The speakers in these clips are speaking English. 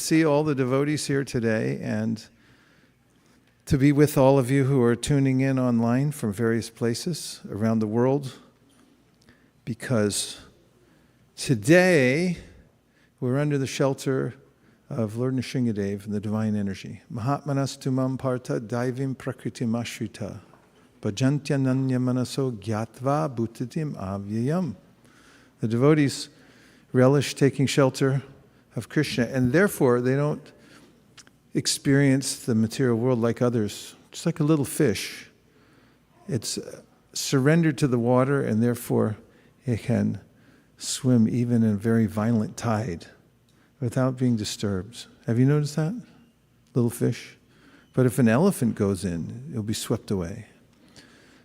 see all the devotees here today and to be with all of you who are tuning in online from various places around the world, because today we're under the shelter of Lord Nṛsiṁhadeva and the divine energy. Mahatmanas tumam partha daivim prakritim ashrita bhajantyananya manaso gyatva bhutatim avyayam. The devotees relish taking shelter of Krishna, and therefore they don't experience the material world like others. Just like a little fish. It's surrendered to the water, and therefore it can swim even in a very violent tide without being disturbed. Have you noticed that? Little fish? But if an elephant goes in, it'll be swept away.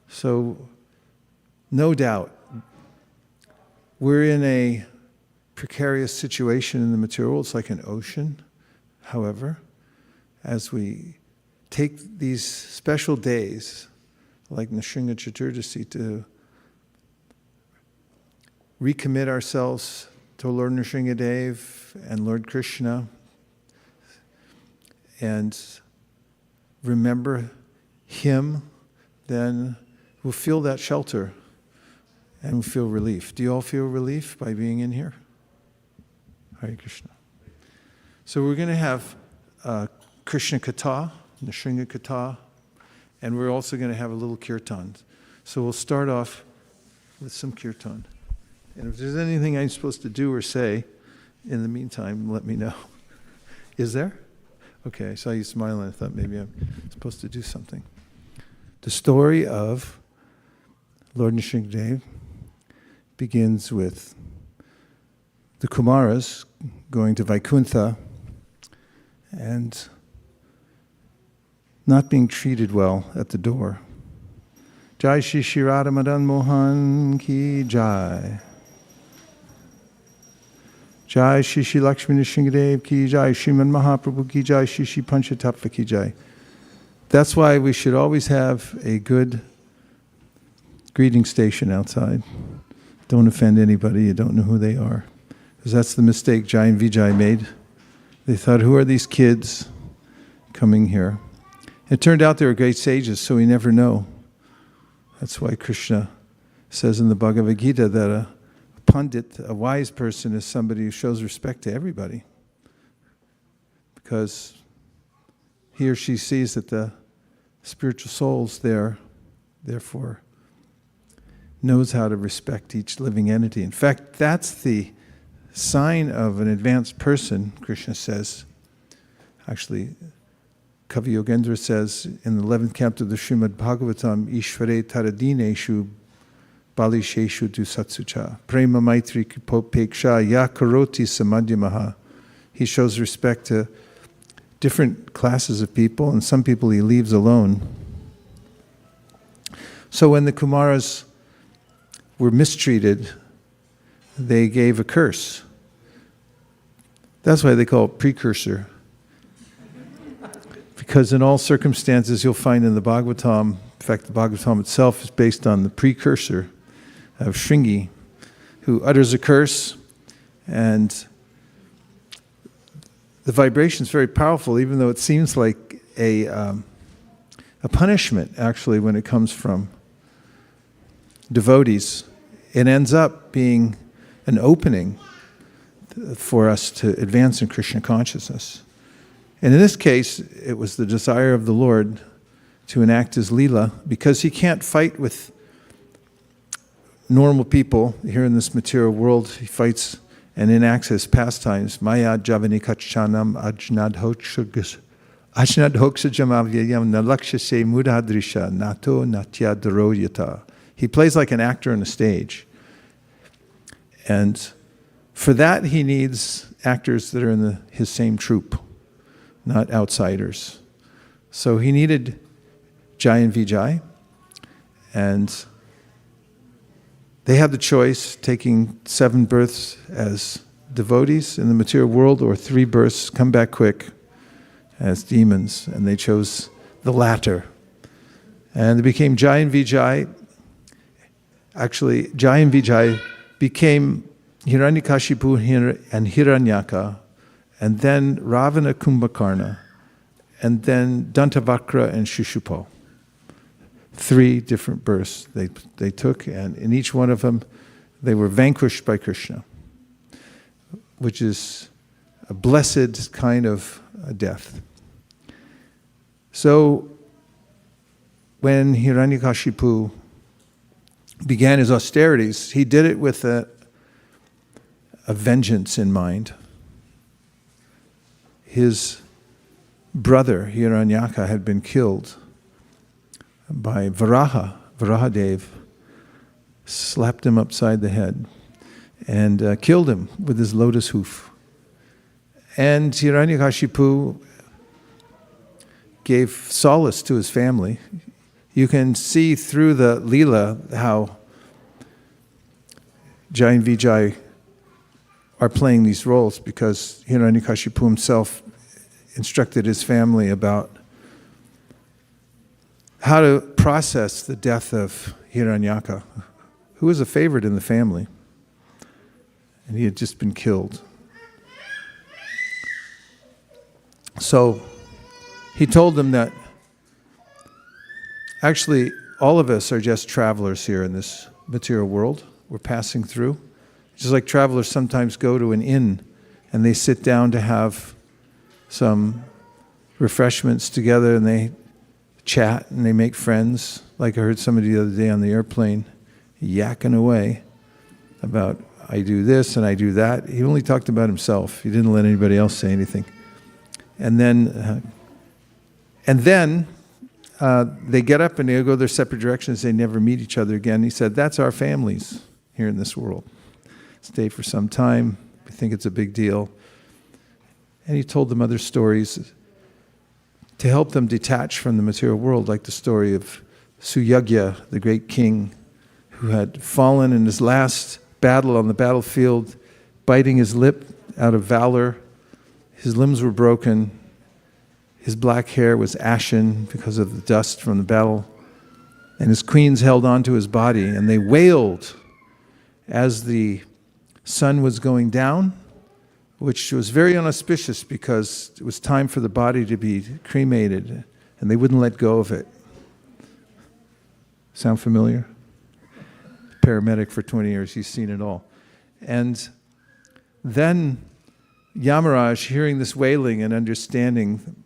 So, no doubt, we're in a precarious situation in the material world. It's like an ocean. However, as we take these special days, like Nrishinga Chaturdasi, to recommit ourselves to Lord Nṛsiṁhadeva and Lord Krishna, and remember Him, then we'll feel that shelter and we'll feel relief. Do you all feel relief by being in here? Hare Krishna. So we're going to have Krishna Katha, Nrishinga Katha, and we're also going to have a little kirtan. So we'll start off with some kirtan. And if there's anything I'm supposed to do or say, in the meantime, let me know. Is there? Okay, I saw you smiling. I thought maybe I'm supposed to do something. The story of Lord Nṛsiṁhadeva begins with the Kumaras going to Vaikuntha and not being treated well at the door. Jai Shri Shri Radha Madan Mohan Ki Jai. Jai Shri Shri Lakshmi Nṛsiṁhadeva Ki Jai. Śrīmad-Bhāgavatam Ki Jai. Shri Shri Panchatattva Ki Jai. That's why we should always have a good greeting station outside. Don't offend anybody, you don't know who they are. Because that's the mistake Jai and Vijay made. They thought, who are these kids coming here? It turned out they were great sages, so we never know. That's why Krishna says in the Bhagavad Gita that a pundit, a wise person, is somebody who shows respect to everybody. Because he or she sees that the spiritual soul's there, therefore knows how to respect each living entity. In fact, that's the sign of an advanced person, Krishna says. Actually, Kavi Yogendra says in the 11th canto of the Śrīmad-Bhāgavatam, Ishvare taradineshu balisheshu du satsucha prema maitri kipopeksha ya karoti samadhyamaha. He shows respect to different classes of people, and some people he leaves alone. So when the Kumaras were mistreated, they gave a curse. That's why they call it precursor. Because in all circumstances you'll find in the Bhagavatam, in fact the Bhagavatam itself is based on the precursor of Shringi, who utters a curse, and the vibration is very powerful, even though it seems like a punishment, actually, when it comes from devotees. It ends up being an opening for us to advance in Krishna consciousness. And in this case, it was the desire of the Lord to enact His Leela, because He can't fight with normal people here in this material world. He fights and enacts His pastimes. Maya javani kachanam ajnadhoksha jamavyayam nalakshase mudadrisha nato natya daroyata. He plays like an actor on a stage. And for that, He needs actors that are in His same troupe, not outsiders. So He needed Jai and Vijay, and they had the choice, taking 7 births as devotees in the material world, or 3 births, come back quick, as demons, and they chose the latter. And they became Jai and Vijay. Actually, Jai and Vijay became Hiranyakashipu and Hiranyaka, and then Ravana Kumbhakarna, and then Dantavakra and Shushupo. 3 different births they took, and in each one of them, they were vanquished by Krishna, which is a blessed kind of a death. So, when Hiranyakashipu began his austerities, he did it with a vengeance in mind. His brother, Hiranyaka, had been killed by Varahadev, slapped him upside the head and killed him with his lotus hoof. And Hiranyakashipu gave solace to his family. You can see through the Leela how Jai and Vijay are playing these roles, because Hiranyakashipu himself instructed his family about how to process the death of Hiranyaka, who was a favorite in the family, and he had just been killed. So he told them that actually all of us are just travelers here in this material world. We're passing through. Just like travelers sometimes go to an inn and they sit down to have some refreshments together and they chat and they make friends. Like I heard somebody the other day on the airplane yakking away about, I do this and I do that. He only talked about himself. He didn't let anybody else say anything. And then they get up and they go their separate directions. They never meet each other again. He said, that's our families here in this world. Stay for some time. We think it's a big deal. And he told them other stories to help them detach from the material world, like the story of Suyagya, the great king, who had fallen in his last battle on the battlefield, biting his lip out of valor. His limbs were broken. His black hair was ashen because of the dust from the battle. And his queens held on to his body, and they wailed as the sun was going down, which was very inauspicious because it was time for the body to be cremated, and they wouldn't let go of it. Sound familiar? Paramedic for 20 years, he's seen it all. And then Yamaraj, hearing this wailing and understanding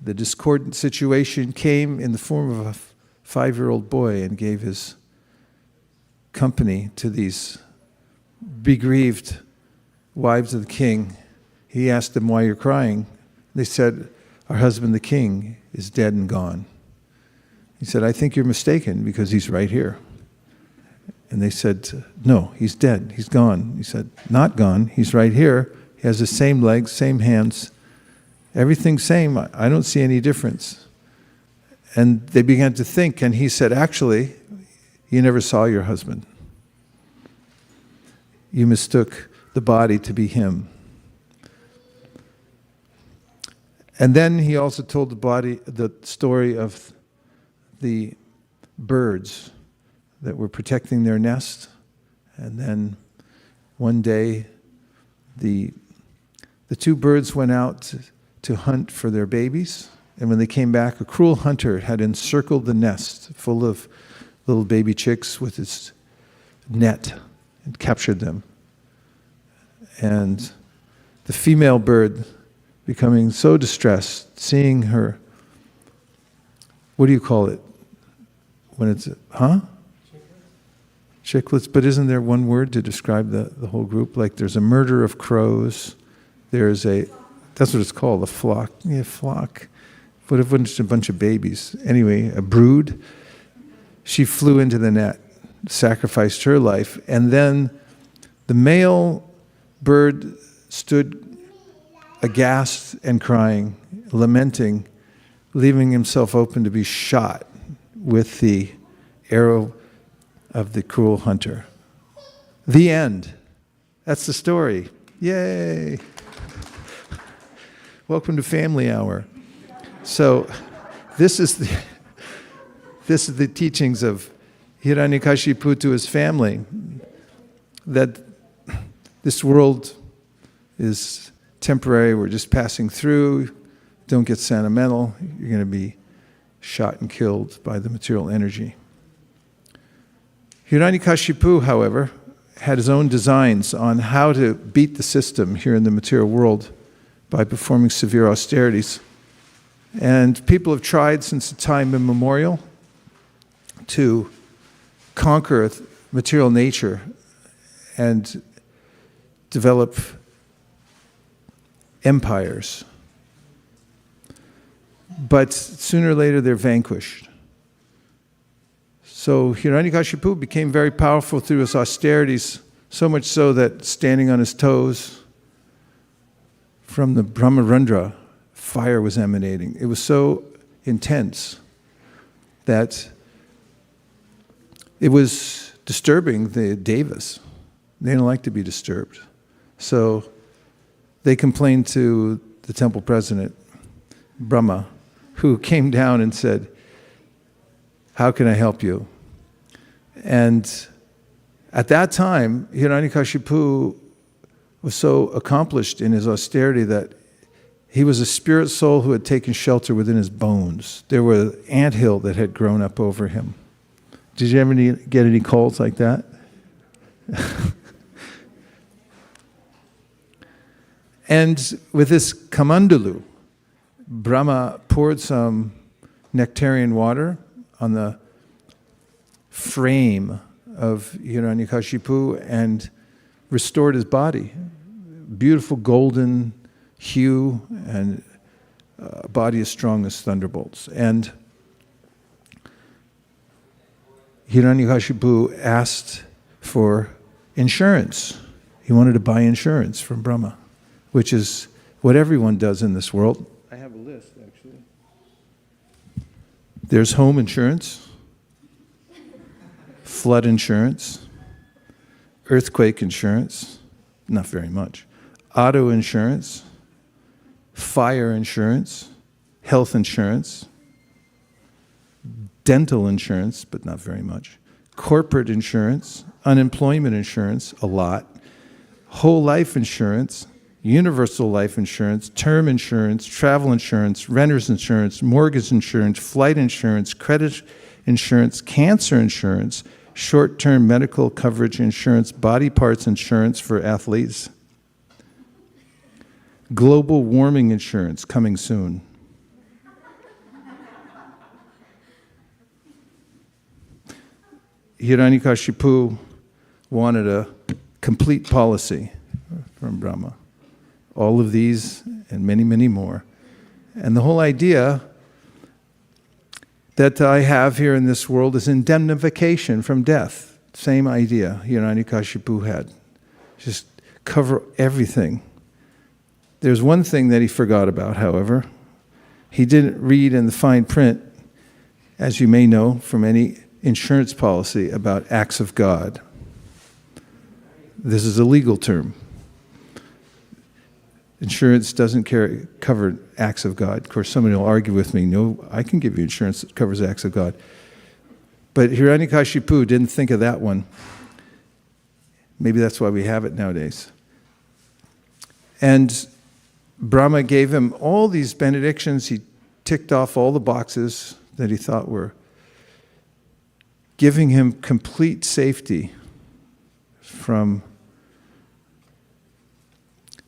the discordant situation, came in the form of a 5-year-old boy and gave his company to these begrieved wives of the king. He asked them, why you're crying? They said, our husband the king is dead and gone. He said, I think you're mistaken because he's right here. And they said, no, he's dead, he's gone. He said, not gone, he's right here. He has the same legs, same hands, everything's same. I don't see any difference. And they began to think, and he said, actually, you never saw your husband. You mistook the body to be him. And then he also told the story of the birds that were protecting their nest. And then one day, the 2 birds went out to hunt for their babies. And when they came back, a cruel hunter had encircled the nest full of little baby chicks with his net and captured them. And the female bird, becoming so distressed, seeing her, what do you call it? When it's, Chicklets, but isn't there one word to describe the whole group? Like there's a murder of crows, there's that's what it's called, a flock. Yeah, flock. What if it's a bunch of babies? Anyway, a brood. She flew into the net, sacrificed her life, and then the male bird stood aghast and crying, lamenting, leaving himself open to be shot with the arrow of the cruel hunter. The end. That's the story. Yay! Welcome to Family Hour. So, this is the teachings of Hiranyakashipu to his family, that this world is temporary. We're just passing through. Don't get sentimental. You're going to be shot and killed by the material energy. Hiranyakashipu, however, had his own designs on how to beat the system here in the material world by performing severe austerities. And people have tried since the time immemorial to conquer material nature and develop empires. But sooner or later they're vanquished. So Hiranyakashipu became very powerful through his austerities, so much so that standing on his toes from the Brahmarandra, fire was emanating. It was so intense that it was disturbing the devas. They don't like to be disturbed. So they complained to the temple president, Brahma, who came down and said, "How can I help you?" And at that time, Hiranyakashipu was so accomplished in his austerity that he was a spirit soul who had taken shelter within his bones. There were an anthill that had grown up over him. Did you ever get any colds like that? And with this kamandalu, Brahma poured some nectarian water on the frame of Hiranyakashipu and restored his body. Beautiful golden hue and a body as strong as thunderbolts. And Hiranyakashipu asked for insurance. He wanted to buy insurance from Brahma, which is what everyone does in this world. I have a list, actually. There's home insurance, flood insurance, earthquake insurance, not very much, auto insurance, fire insurance, health insurance, dental insurance, but not very much, corporate insurance, unemployment insurance, a lot, whole life insurance, universal life insurance, term insurance, travel insurance, renter's insurance, mortgage insurance, flight insurance, credit insurance, cancer insurance, short-term medical coverage insurance, body parts insurance for athletes, global warming insurance coming soon. Hiranyakashipu wanted a complete policy from Brahma. All of these and many, many more. And the whole idea that I have here in this world is indemnification from death. Same idea Hiranyakashipu had. Just cover everything. There's one thing that he forgot about, however. He didn't read in the fine print, as you may know from any insurance policy, about acts of God. This is a legal term. Insurance doesn't cover acts of God. Of course, somebody will argue with me, no, I can give you insurance that covers acts of God. But Hiranyakashipu didn't think of that one. Maybe that's why we have it nowadays. And Brahma gave him all these benedictions. He ticked off all the boxes that he thought were giving him complete safety from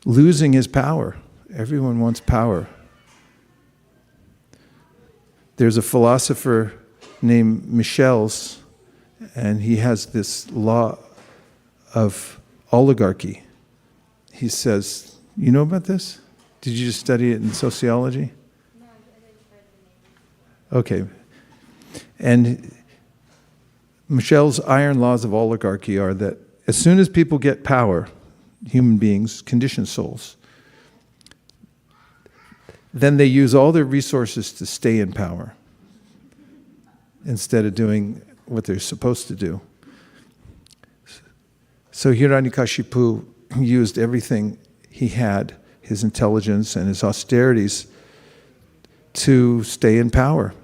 losing his power. Everyone wants power. There's a philosopher named Michels, and he has this law of oligarchy. He says, you know about this? Did you just study it in sociology? No, I didn't. Okay. And Michels' iron laws of oligarchy are that as soon as people get power, human beings, conditioned souls, then they use all their resources to stay in power instead of doing what they're supposed to do. So Hiranyakashipu used everything he had, his intelligence and his austerities, to stay in power.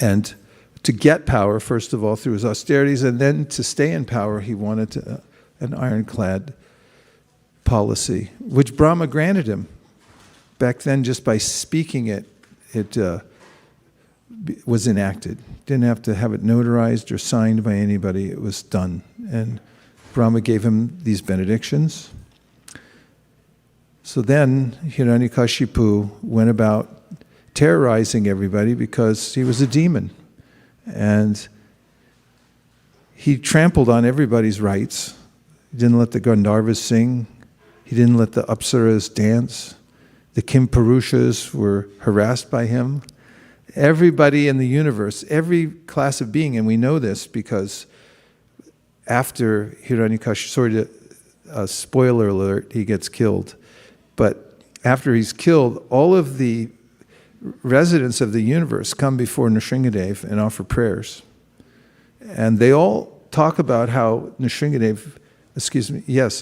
And to get power, first of all, through his austerities, and then to stay in power, he wanted an ironclad policy, which Brahma granted him. Back then, just by speaking it, it was enacted. Didn't have to have it notarized or signed by anybody. It was done. And Brahma gave him these benedictions. So then Hiranyakashipu went about terrorizing everybody because he was a demon. And he trampled on everybody's rights. He didn't let the Gandharvas sing. He didn't let the Apsaras dance. The Kimpurushas were harassed by him. Everybody in the universe, every class of being, and we know this because after Hiranyakashipu, sorry to, spoiler alert, he gets killed. But after he's killed, all of the residents of the universe come before Nrishinghadeva and offer prayers. And they all talk about how Nrishinghadeva,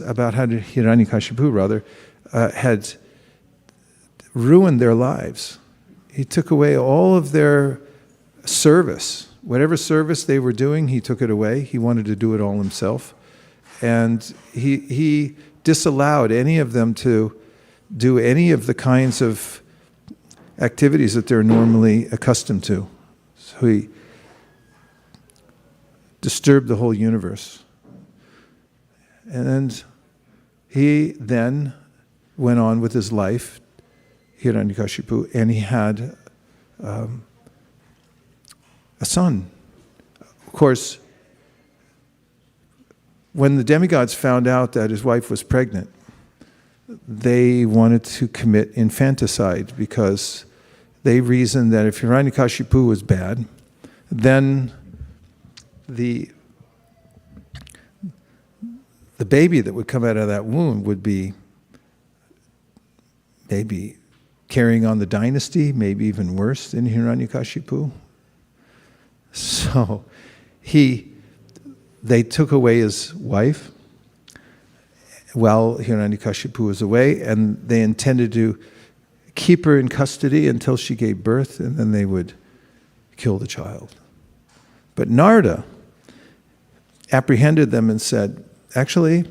about how Hiranyakashipu rather, had ruined their lives. He took away all of their service. Whatever service they were doing, he took it away. He wanted to do it all himself. And he disallowed any of them to do any of the kinds of activities that they're normally accustomed to. So he disturbed the whole universe. And he then went on with his life, Hiranyakashipu, and he had a son. Of course, when the demigods found out that his wife was pregnant, they wanted to commit infanticide because they reasoned that if Hiranyakashipu was bad, then the baby that would come out of that womb would be maybe carrying on the dynasty, maybe even worse than Hiranyakashipu. So they took away his wife while Hiranyakashipu was away, and they intended to keep her in custody until she gave birth, and then they would kill the child. But Narada apprehended them and said, actually,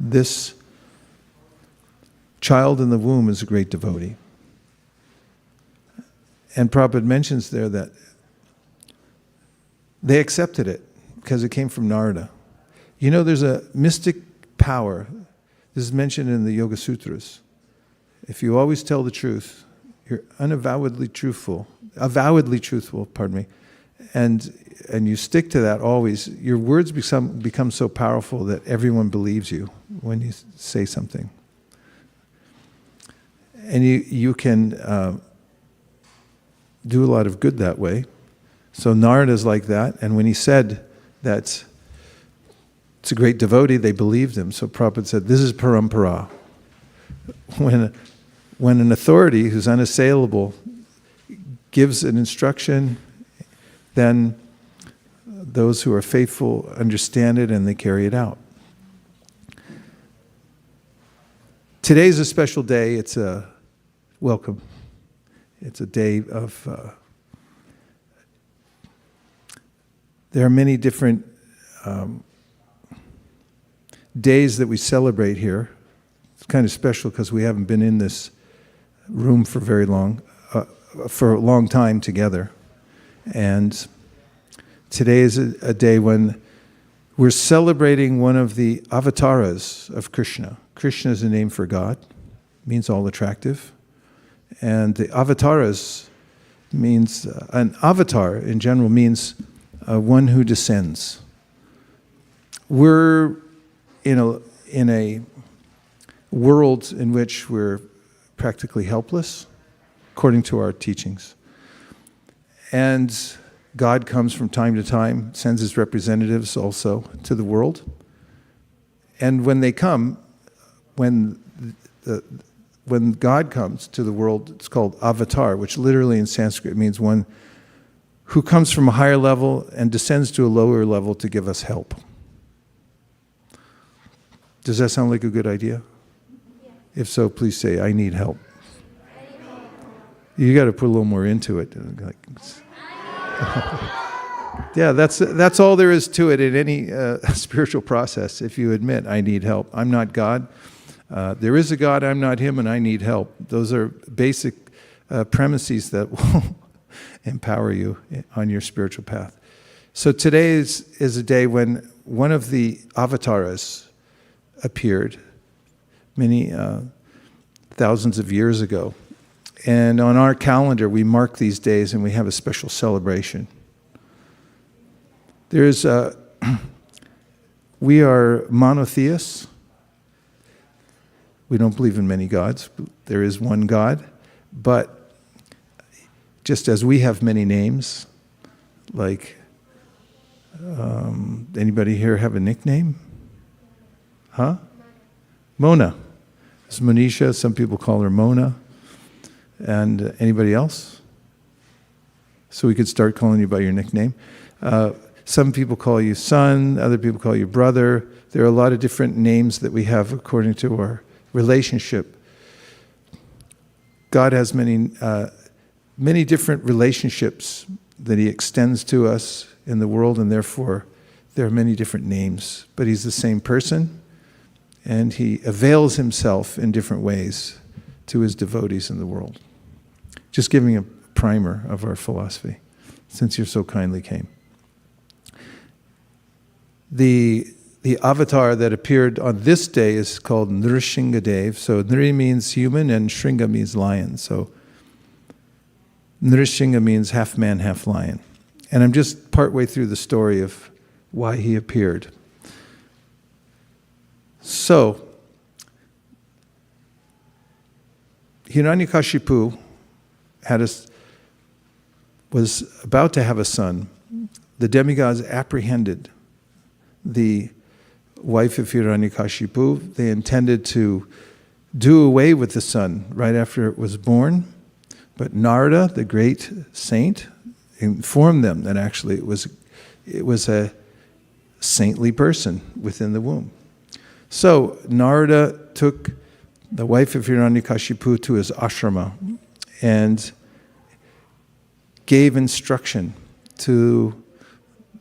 this child in the womb is a great devotee. And Prabhupada mentions there that they accepted it because it came from Narada. You know, there's a mystic power. This is mentioned in the Yoga Sutras. If you always tell the truth, you're avowedly truthful, and you stick to that always, your words become so powerful that everyone believes you when you say something. And you can do a lot of good that way. So Narada's like that, and when he said that it's a great devotee, they believed him. So Prabhupada said, this is parampara. When an authority who's unassailable gives an instruction, then those who are faithful understand it and they carry it out. Today's a special day. It's a welcome. It's a day of, there are many different days that we celebrate here. It's kind of special because we haven't been in this room for very long, for a long time together. And today is a day when we're celebrating one of the avatars of Krishna. Krishna is a name for God, means all attractive. And the avatars means, an avatar in general means one who descends. We're in a world in which we're practically helpless, according to our teachings. And God comes from time to time, sends his representatives also to the world. And when they come, when God comes to the world, it's called avatar, which literally in Sanskrit means one who comes from a higher level and descends to a lower level to give us help. Does that sound like a good idea? Yeah. If so, please say, I need help. You got to put a little more into it. Yeah, that's all there is to it in any spiritual process. If you admit, I need help. I'm not God. There is a God, I'm not him, and I need help. Those are basic premises that will empower you on your spiritual path. So today is a day when one of the avatars appeared many thousands of years ago. And on our calendar, we mark these days and we have a special celebration. We are monotheists. We don't believe in many gods. There is one God. But just as we have many names, like, anybody here have a nickname? Huh? Mona. It's Monisha. Some people call her Mona. And anybody else? So we could start calling you by your nickname. Some people call you son, other people call you brother. There are a lot of different names that we have according to our relationship. God has many different relationships that he extends to us in the world, and therefore there are many different names. But he's the same person, and he avails himself in different ways to his devotees in the world. Just giving a primer of our philosophy, since you so kindly came. The avatar that appeared on this day is called Nrishinghadeva. So Nri means human and Shringa means lion. So Nrishinga means half man, half lion. And I'm just partway through the story of why he appeared. So, Hiranyakashipu was about to have a son. The demigods apprehended the wife of Hiranyakashipu. They intended to do away with the son right after it was born. But Narada, the great saint, informed them that actually it was a saintly person within the womb. So Narada took the wife of Hiranyakashipu to his ashrama and gave instruction to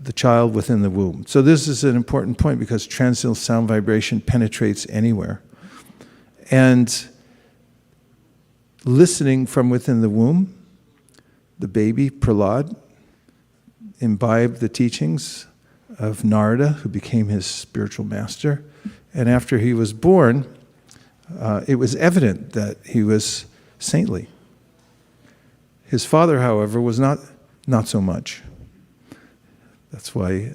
the child within the womb. So this is an important point because transcendental sound vibration penetrates anywhere. And listening from within the womb, the baby, Prahlāda, imbibed the teachings of Narada, who became his spiritual master. And after he was born, it was evident that he was saintly. His father, however, was not so much. That's why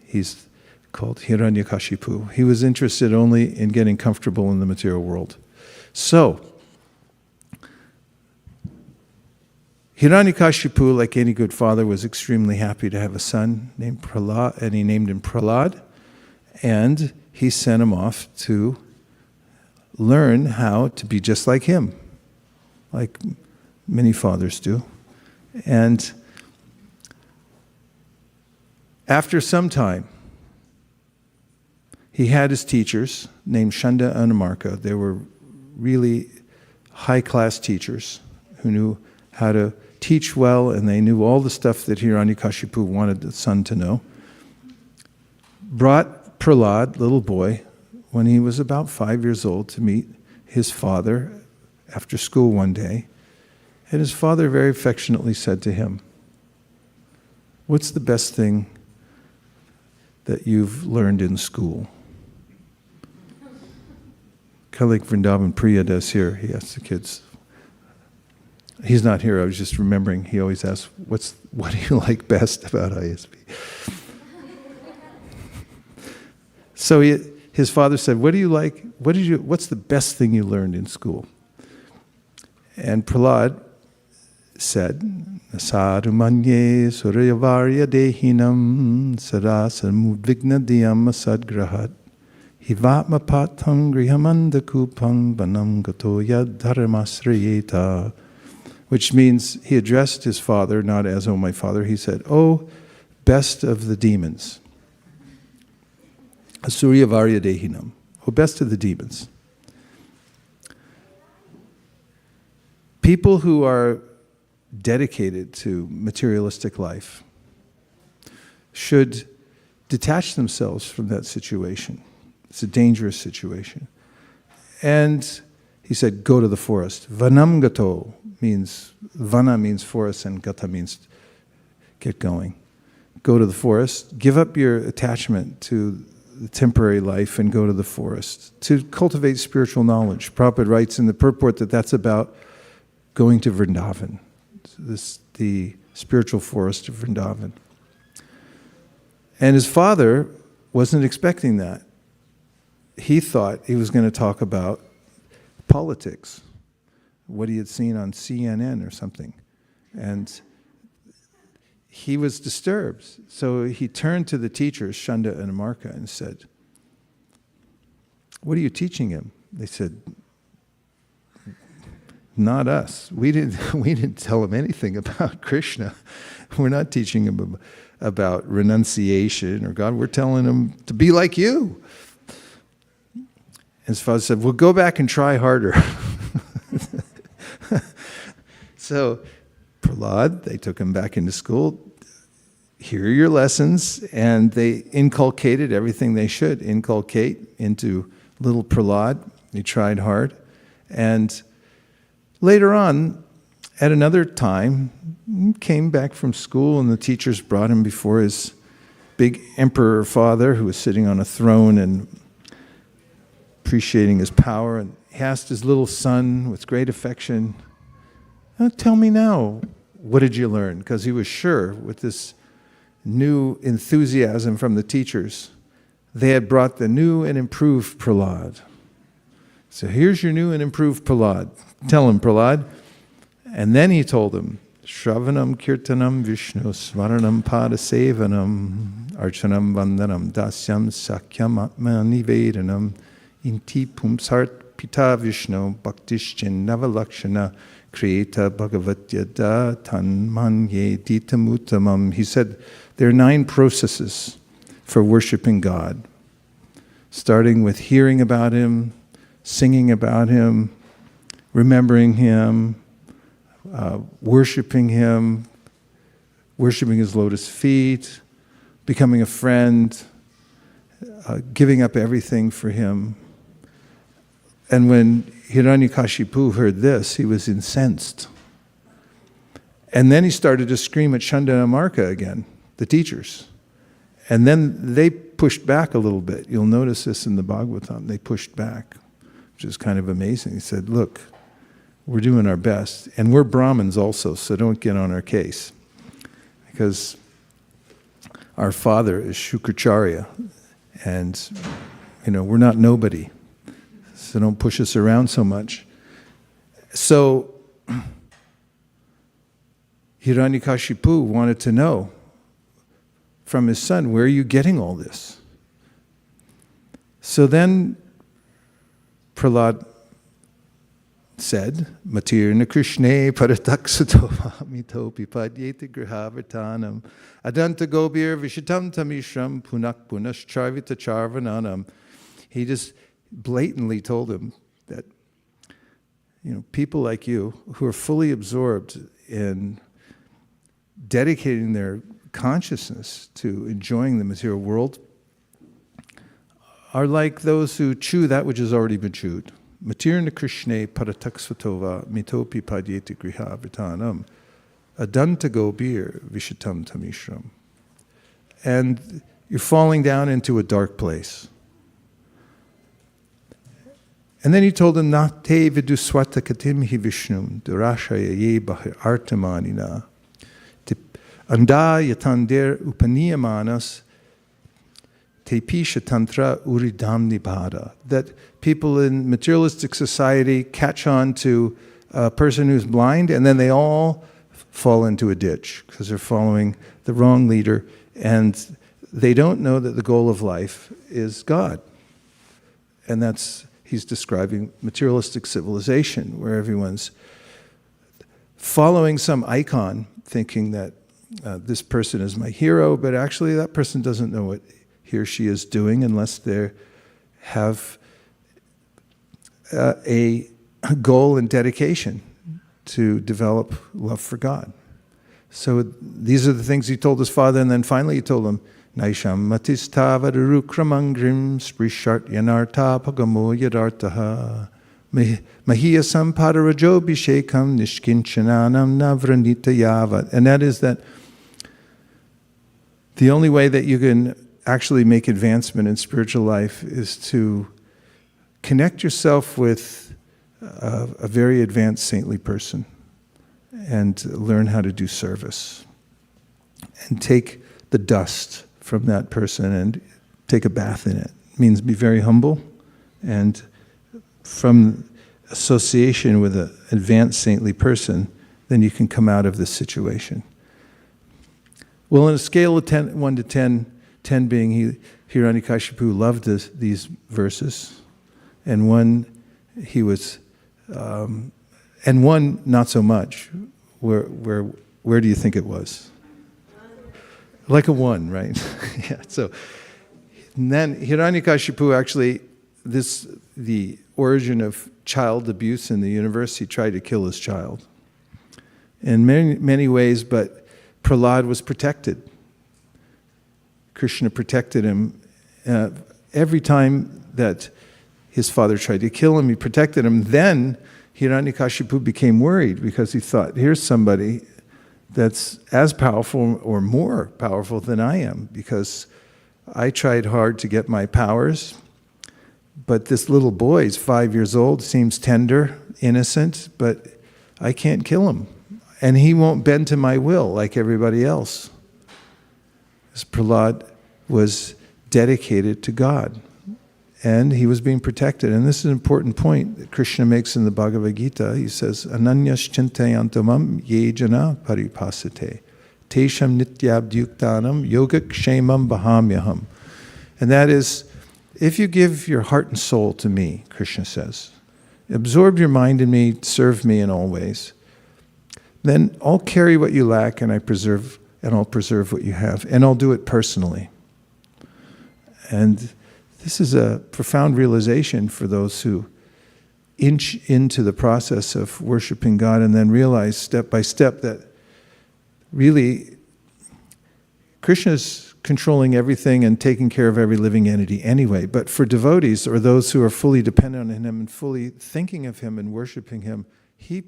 he's called Hiranyakashipu. He was interested only in getting comfortable in the material world. So, Hiranyakashipu, like any good father, was extremely happy to have a son named Prahlāda, and he named him Prahlāda, and he sent him off to learn how to be just like him, like many fathers do. And after some time, he had his teachers named Kṛṣṇa and Kṛṣṇa. They were really high-class teachers who knew how to teach well, and they knew all the stuff that Hiranyakashipu wanted the son to know. Brought Prahlāda, little boy, when he was about 5 years old, to meet his father after school one day. And his father very affectionately said to him, "What's the best thing that you've learned in school?" Kind of like Vrindavan Priya does here. He asks the kids. He's not here. I was just remembering. He always asks, "What do you like best about ISB?" So his father said, "What do you like? What's the best thing you learned in school?" And Prahlāda said, "Sadhu manye suryavarya dehinam sarasamudvigna diyam sadgrahat hivatma patam grihamanda kupam vanam gato yad dharmasrayeta." Which means he addressed his father not as, "Oh, my father." He said, "Oh, best of the demons. Suryavarya dehinam. Oh, best of the demons." People who are dedicated to materialistic life should detach themselves from that situation. It's a dangerous situation. And he said, go to the forest. Vanam gato means, vana means forest, and gata means get going. Go to the forest, give up your attachment to the temporary life and go to the forest to cultivate spiritual knowledge. Prabhupada writes in the purport that that's about going to Vrindavan, the spiritual forest of Vrindavan. And his father wasn't expecting that. He thought he was going to talk about politics, what he had seen on CNN or something. And he was disturbed. So he turned to the teachers, Shanda and Amarka, and said, what are you teaching him? They said, not us. We didn't tell him anything about Krishna. We're not teaching him about renunciation or God. We're telling him to be like you. And his father said, well, go back and try harder. So Prahlāda, they took him back into school. Here are your lessons. And they inculcated everything they should inculcate into little Prahlāda. He tried hard. And later on, at another time, he came back from school and the teachers brought him before his big emperor father who was sitting on a throne and appreciating his power. And he asked his little son with great affection, tell me now, what did you learn? Because he was sure with this new enthusiasm from the teachers, they had brought the new and improved Prahlāda. So here's your new and improved Prahlāda. Tell him, Prahlāda. And then he told him, Shravanam Kirtanam Vishnu Svaranam Padasevanam Archanam Vandanam Dasyam Sakyam Atmanivedanam Inti Pumsart Pita Vishnu Bhaktishchin Navalakshana Kriyeta Bhagavatyada Tanmanye Ditamutamam. He said there are 9 processes for worshiping God, starting with hearing about Him, singing about Him, remembering Him, worshiping Him, worshiping His lotus feet, becoming a friend, giving up everything for Him. And when Hiranyakashipu heard this, he was incensed. And then he started to scream at Shanda and Amarka again, the teachers. And then they pushed back a little bit. You'll notice this in the Bhāgavatam. They pushed back, which is kind of amazing. He said, look, we're doing our best. And we're Brahmins also, so don't get on our case. Because our father is Shukracharya. And, we're not nobody. So don't push us around so much. So Hiranyakashipu wanted to know from his son, where are you getting all this? So then Prahlāda said, Matirna Krishna Parataksatova Mitopi Padyeti Grihavartanam Adanta Gobir Vishitam Tamishram Punak Punash Charvita Charvananam. He just blatantly told him that, people like you who are fully absorbed in dedicating their consciousness to enjoying the material world are like those who chew that which has already been chewed. Matirna Krishna Parataksvatova Mitopi Padyeti Griha Vitanam Adanta Gobir Vishitam Tamishram. And you're falling down into a dark place. And then he told him, Nate viduswata katimhi vishnum durashaya ye bahir artamanina. Anda yatandir upaniyamanas tepisha tantra uridamni bhada. That people in materialistic society catch on to a person who's blind and then they all fall into a ditch because they're following the wrong leader and they don't know that the goal of life is God. And he's describing materialistic civilization where everyone's following some icon thinking that this person is my hero, but actually that person doesn't know what he or she is doing unless they have a goal and dedication to develop love for God. So these are the things he told his father, and then finally he told him, Naisham matistavadarukramangrim sprishart yanarta pagamo yadartaha mahiyasam padarajobhishekam nishkinchananam navranita yavat. And that is that the only way that you can actually make advancement in spiritual life is to connect yourself with a very advanced saintly person and learn how to do service. And take the dust from that person and take a bath in it. It means be very humble, and from association with an advanced saintly person, then you can come out of this situation. Well, on a scale of 1 to 10, 10 being Hiranyakashipu loved these verses, and 1 he was, and 1 not so much. Where do you think it was? Like a 1, right? Yeah. So, and then Hiranyakashipu actually, the origin of child abuse in the universe, he tried to kill his child in many ways, but Prahlāda was protected. Krishna protected him. Every time that his father tried to kill him, he protected him. Then Hiranyakashipu became worried because he thought, here's somebody that's as powerful or more powerful than I am, because I tried hard to get my powers, but this little boy is 5 years old, seems tender, innocent, but I can't kill him. And he won't bend to my will like everybody else. This Prahlāda was dedicated to God, and he was being protected. And this is an important point that Krishna makes in the Bhagavad Gita. He says, Ananyas chintayantamam ye jana paripasate tesham nityabdyuktanam yogakshemam bahamyaham. And that is, if you give your heart and soul to me, Krishna says, absorb your mind in me, serve me in all ways, then I'll carry what you lack, and I'll preserve what you have, and I'll do it personally. And this is a profound realization for those who inch into the process of worshiping God and then realize step by step that really Krishna's controlling everything and taking care of every living entity anyway. But for devotees, or those who are fully dependent on him and fully thinking of him and worshiping him, he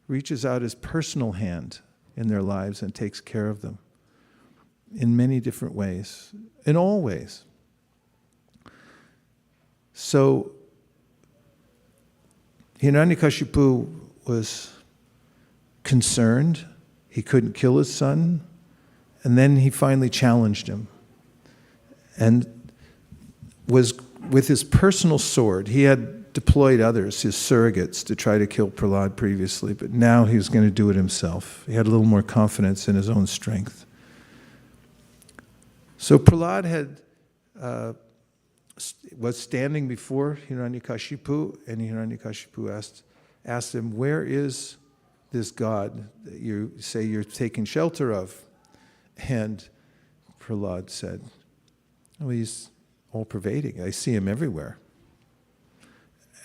reaches out his personal hand in their lives and takes care of them in many different ways, in all ways. So Hiranyakashipu was concerned. He couldn't kill his son. And then he finally challenged him. And was with his personal sword. He had deployed others, his surrogates, to try to kill Prahlāda previously, but now he was going to do it himself. He had a little more confidence in his own strength. So Prahlāda was standing before Hiranyakashipu, and Hiranyakashipu asked him, where is this God that you say you're taking shelter of? And Prahlāda said, oh, he's all-pervading. I see him everywhere.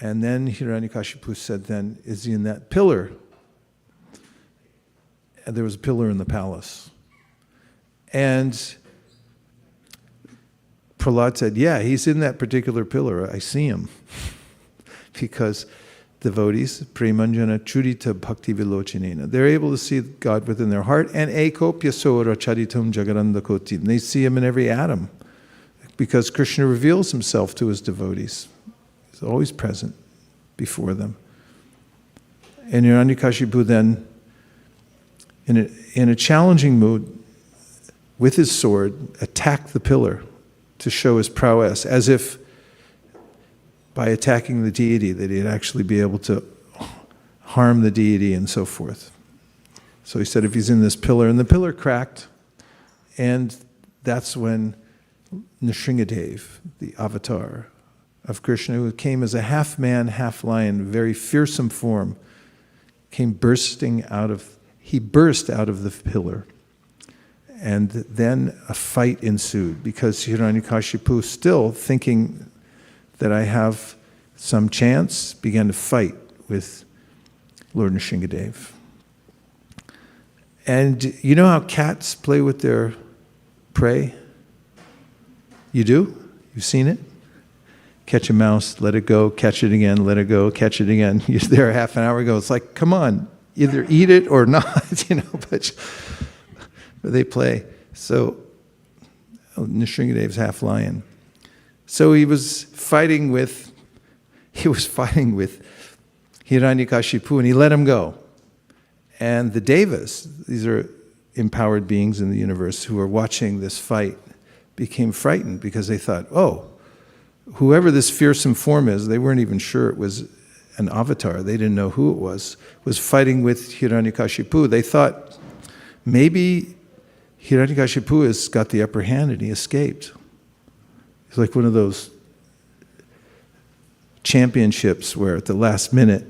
And then Hiranyakashipu said, then, is he in that pillar? And there was a pillar in the palace. And Prahlāda said, yeah, he's in that particular pillar. I see him. Because devotees, premanjana churita bhakti vilochinena, they're able to see God within their heart, and ekopyasora charitum jagarandakoti. And they see him in every atom, because Krishna reveals himself to his devotees. He's always present before them. And Hiranyakashipu then, in a challenging mood, with his sword, attacked the pillar to show his prowess, as if by attacking the deity that he'd actually be able to harm the deity and so forth. So he said, if he's in this pillar, and the pillar cracked, and that's when Nrishinghadeva, the avatar of Krishna, who came as a half-man, half-lion, very fearsome form, came bursting out of, he burst out of the pillar. And then a fight ensued, because Hiranyakashipu, still thinking that I have some chance, began to fight with Lord Nṛsiṁhadeva. And you know how cats play with their prey? You do? You've seen it? Catch a mouse, let it go, catch it again, let it go, catch it again. You're there half an hour ago. It's like, come on, either eat it or not, but they play. So Nrishingadeva's half lion. So he was fighting with Hiranyakashipu, and he let him go. And the devas, these are empowered beings in the universe who are watching this fight, became frightened because they thought, oh, whoever this fearsome form is, they weren't even sure it was an avatar, they didn't know who it was fighting with Hiranyakashipu. They thought maybe Hiranyakashipu has got the upper hand and he escaped. It's like one of those championships where at the last minute,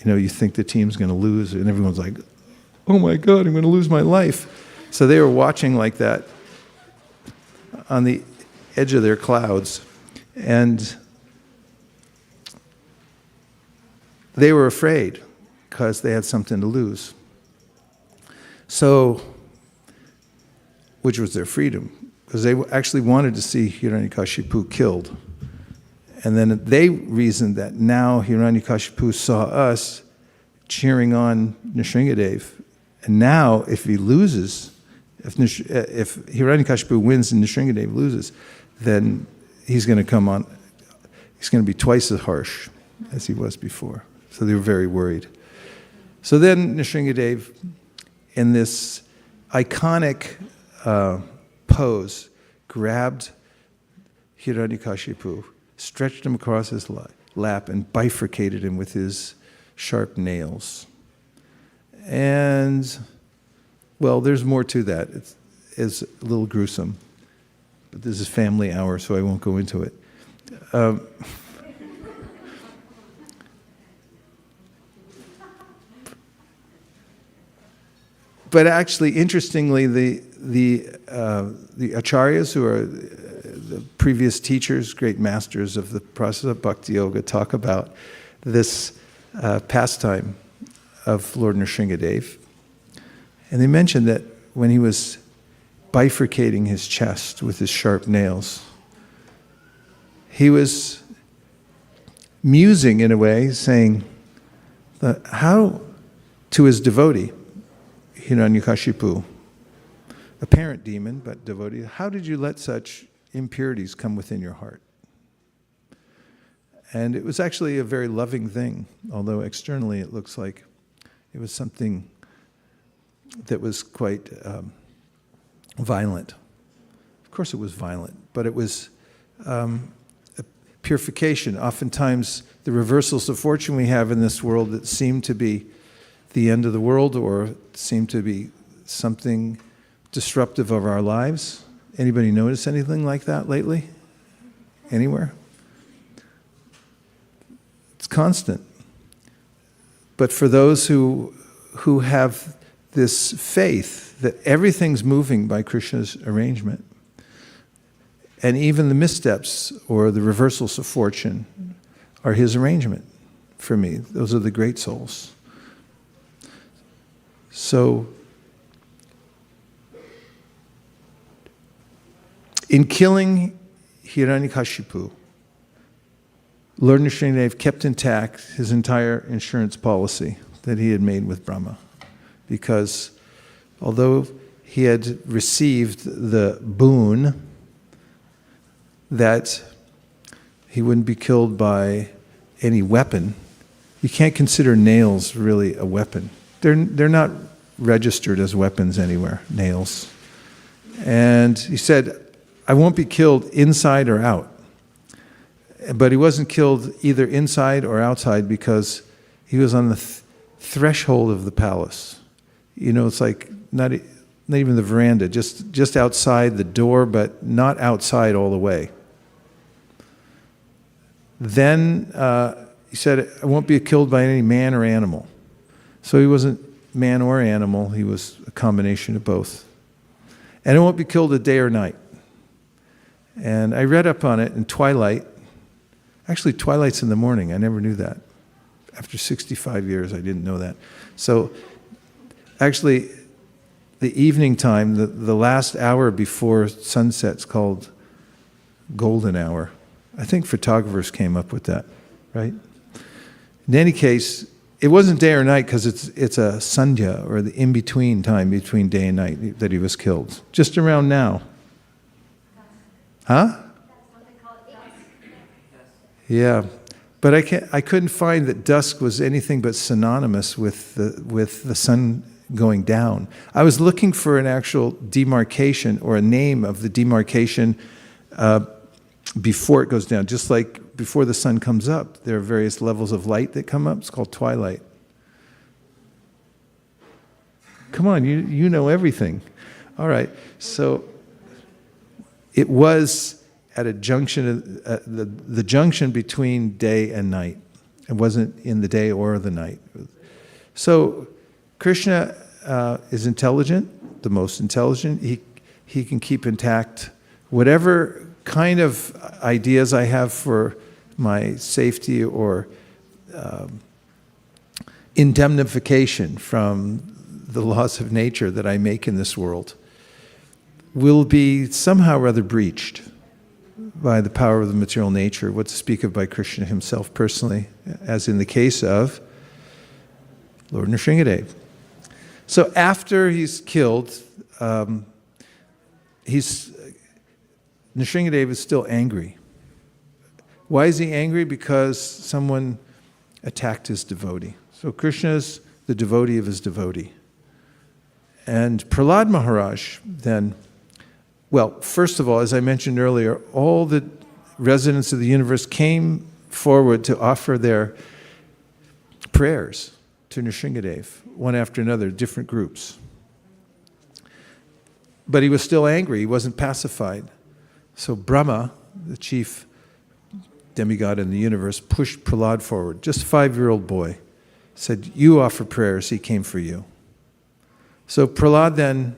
you think the team's going to lose, and everyone's like, oh my God, I'm going to lose my life. So they were watching like that on the edge of their clouds, and they were afraid because they had something to lose. So, which was their freedom, because they actually wanted to see Hiranyakashipu killed. And then they reasoned that now Hiranyakashipu saw us cheering on Nrishinghadeva, and now if he loses, if Hiranyakashipu wins and Nrishinghadeva loses, then he's going to come on, he's going to be twice as harsh as he was before. So they were very worried. So then Nrishinghadeva, in this iconic pose, grabbed Hiranyakashipu, stretched him across his lap, and bifurcated him with his sharp nails. And, well, there's more to that. It's a little gruesome. But this is family hour, so I won't go into it. But actually, interestingly, the acharyas, who are the previous teachers, great masters of the process of bhakti yoga, talk about this pastime of Lord Nṛsiṁhadeva. And they mentioned that when he was bifurcating his chest with his sharp nails, he was musing in a way, saying, how to his devotee, Hiranyakashipu, a parent demon, but devotee, how did you let such impurities come within your heart? And it was actually a very loving thing, although externally it looks like it was something that was quite violent. Of course it was violent, but it was a purification. Oftentimes the reversals of fortune we have in this world that seem to be the end of the world or seem to be something disruptive of our lives. Anybody notice anything like that lately? Anywhere? It's constant. But for those who have this faith that everything's moving by Krishna's arrangement, and even the missteps or the reversals of fortune are his arrangement for me. Those are the great souls. So, in killing Hiranyakashipu, Lord Nṛsiṁhadeva kept intact his entire insurance policy that he had made with Brahma. Because although he had received the boon that he wouldn't be killed by any weapon, you can't consider nails really a weapon. They're not registered as weapons anywhere, nails. And he said, I won't be killed inside or out. But he wasn't killed either inside or outside because he was on the threshold of the palace. It's like not even the veranda, just outside the door, but not outside all the way. Then he said, I won't be killed by any man or animal. So he wasn't man or animal, he was a combination of both. And I won't be killed at day or night. And I read up on it in twilight. Actually, twilight's in the morning. I never knew that. After 65 years, I didn't know that. So actually, the evening time, the last hour before sunset's called golden hour. I think photographers came up with that, right? In any case, it wasn't day or night because it's a sandhya, or the in-between time between day and night, that he was killed. Just around now. Huh? Yeah. But I couldn't find that dusk was anything but synonymous with the sun going down. I was looking for an actual demarcation, or a name of the demarcation before it goes down. Just like before the sun comes up, there are various levels of light that come up. It's called twilight. Come on, you know everything. All right, so it was at a junction, the junction between day and night. It wasn't in the day or the night. So Krishna is intelligent, the most intelligent. He can keep intact whatever kind of ideas I have for my safety or indemnification from the laws of nature that I make in this world will be somehow rather breached by the power of the material nature, what to speak of by Krishna himself personally, as in the case of Lord Nṛsiṁhadeva. So after he's killed, Nṛsiṁhadeva is still angry. Why is he angry? Because someone attacked his devotee. So Krishna's the devotee of his devotee. And Prahlāda Mahārāja then, well, first of all, as I mentioned earlier, all the residents of the universe came forward to offer their prayers to Nṛsiṁhadeva, one after another, different groups. But he was still angry, he wasn't pacified. So Brahma, the chief demigod in the universe, pushed Prahlāda forward, just a 5-year-old boy, said, "You offer prayers, he came for you." So Prahlāda then,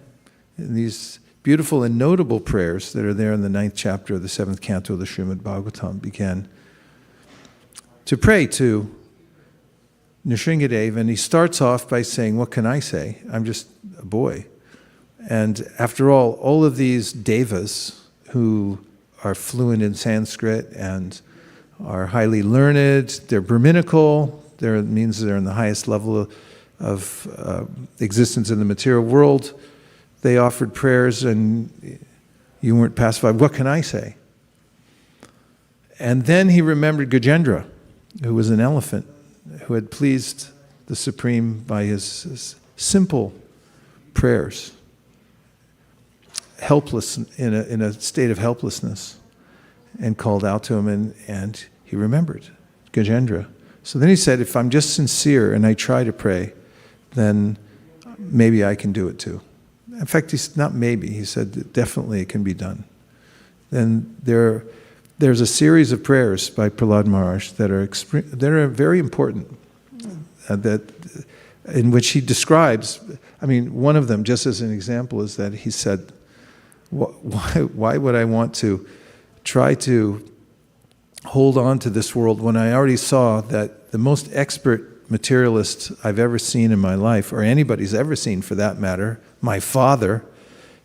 in these beautiful and notable prayers that are there in the 9th chapter of the 7th Canto of the Śrīmad-Bhāgavatam, began to pray to Nṛsiṁhadeva, and he starts off by saying, "What can I say? I'm just a boy." And after all of these devas who are fluent in Sanskrit and are highly learned, they're Brahminical, it means they're in the highest level of existence in the material world. They offered prayers and you weren't pacified. What can I say? And then he remembered Gajendra, who was an elephant, who had pleased the Supreme by his simple prayers, helpless, in a state of helplessness, and called out to him, and he remembered Gajendra. So then he said, if I'm just sincere and I try to pray, then maybe I can do it too. In fact, he's not maybe, he said definitely it can be done. Then there's a series of prayers by Prahlāda Mahārāja that are very important, in which he describes, one of them, just as an example, is that he said, why would I want to try to hold on to this world when I already saw that the most expert materialist I've ever seen in my life, or anybody's ever seen for that matter, my father,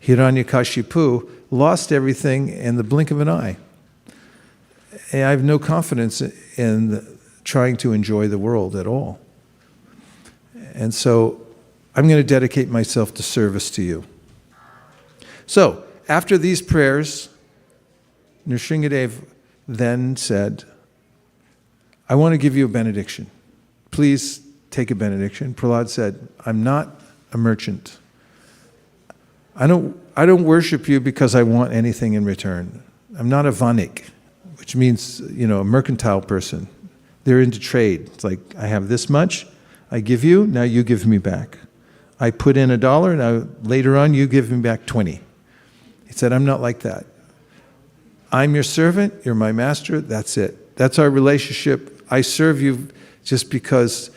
Hiranyakashipu, lost everything in the blink of an eye. And I have no confidence in trying to enjoy the world at all. And so I'm going to dedicate myself to service to you. So after these prayers, Nrishinghadeva then said, I want to give you a benediction. Please take a benediction. Prahlāda said, I'm not a merchant. I don't worship you because I want anything in return. I'm not a vanik, which means, a mercantile person. They're into trade. It's like, I have this much, I give you, now you give me back. I put in $1, now later on you give me back 20. He said, I'm not like that. I'm your servant, you're my master, that's it. That's our relationship. I serve you just because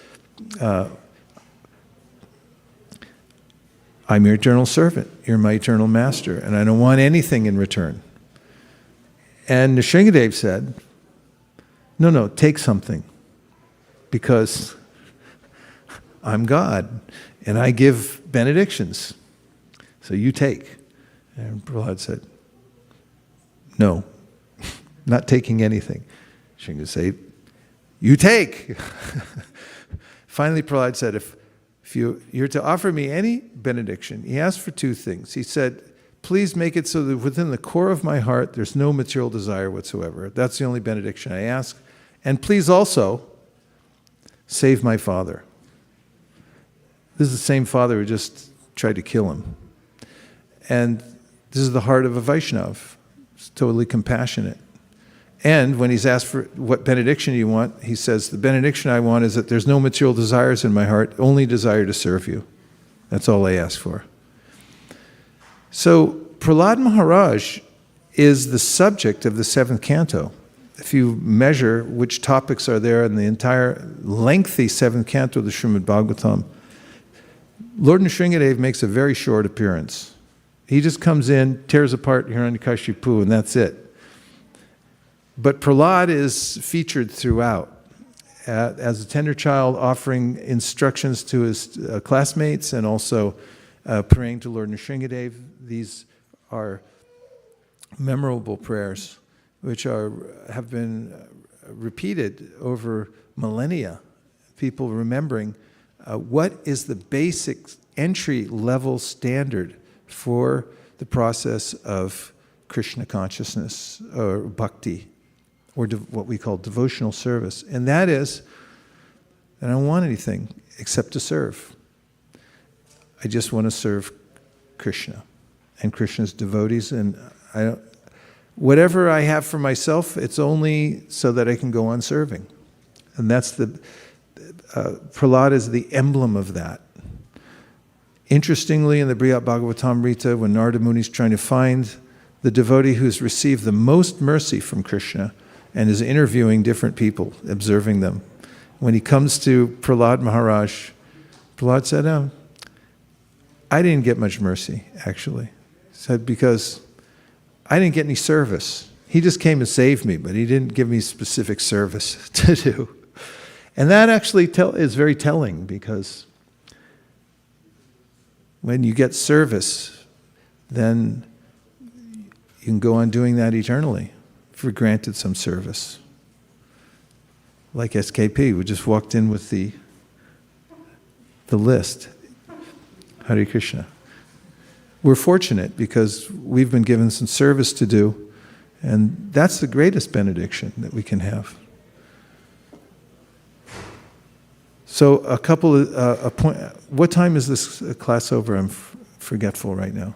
I'm your eternal servant, you're my eternal master, and I don't want anything in return. And Nrishinghadeva said, no, take something, because I'm God, and I give benedictions, so you take. And Prahlāda said, no. not taking anything. Nrishinghadeva would say, you take. Finally, Prahlāda said, if you're to offer me any benediction, he asked for two things. He said, please make it so that within the core of my heart, there's no material desire whatsoever. That's the only benediction I ask. And please also save my father. This is the same father who just tried to kill him. And this is the heart of a Vaishnava. It's totally compassionate. And when he's asked for what benediction you want, he says, the benediction I want is that there's no material desires in my heart, only desire to serve you. That's all I ask for. So Prahlāda Mahārāja is the subject of the Seventh Canto. If you measure which topics are there in the entire lengthy Seventh Canto of the Śrīmad-Bhāgavatam, Lord Nṛsiṁhadeva makes a very short appearance. He just comes in, tears apart Hiranyakashipu, and that's it. But Prahlāda is featured throughout as a tender child, offering instructions to his classmates and also praying to Lord Nṛsiṁhadeva. These are memorable prayers which have been repeated over millennia. People remembering what is the basic entry-level standard for the process of Krishna consciousness or bhakti, or what we call devotional service. And that is, I don't want anything except to serve. I just want to serve Krishna and Krishna's devotees. And whatever I have for myself, it's only so that I can go on serving. And that's Prahlāda is the emblem of that. Interestingly, in the Śrīmad-Bhāgavatam when Narada Muni is trying to find the devotee who's received the most mercy from Krishna, and is interviewing different people, observing them. When he comes to Prahlāda Mahārāja, Prahlāda said, I didn't get much mercy, actually. He said, because I didn't get any service. He just came and saved me, but he didn't give me specific service to do. And that actually is very telling, because when you get service, then you can go on doing that eternally. For granted some service. Like SKP, we just walked in with the list. Hare Krishna. We're fortunate because we've been given some service to do, and that's the greatest benediction that we can have. So a couple of, what time is this class over? I'm forgetful right now.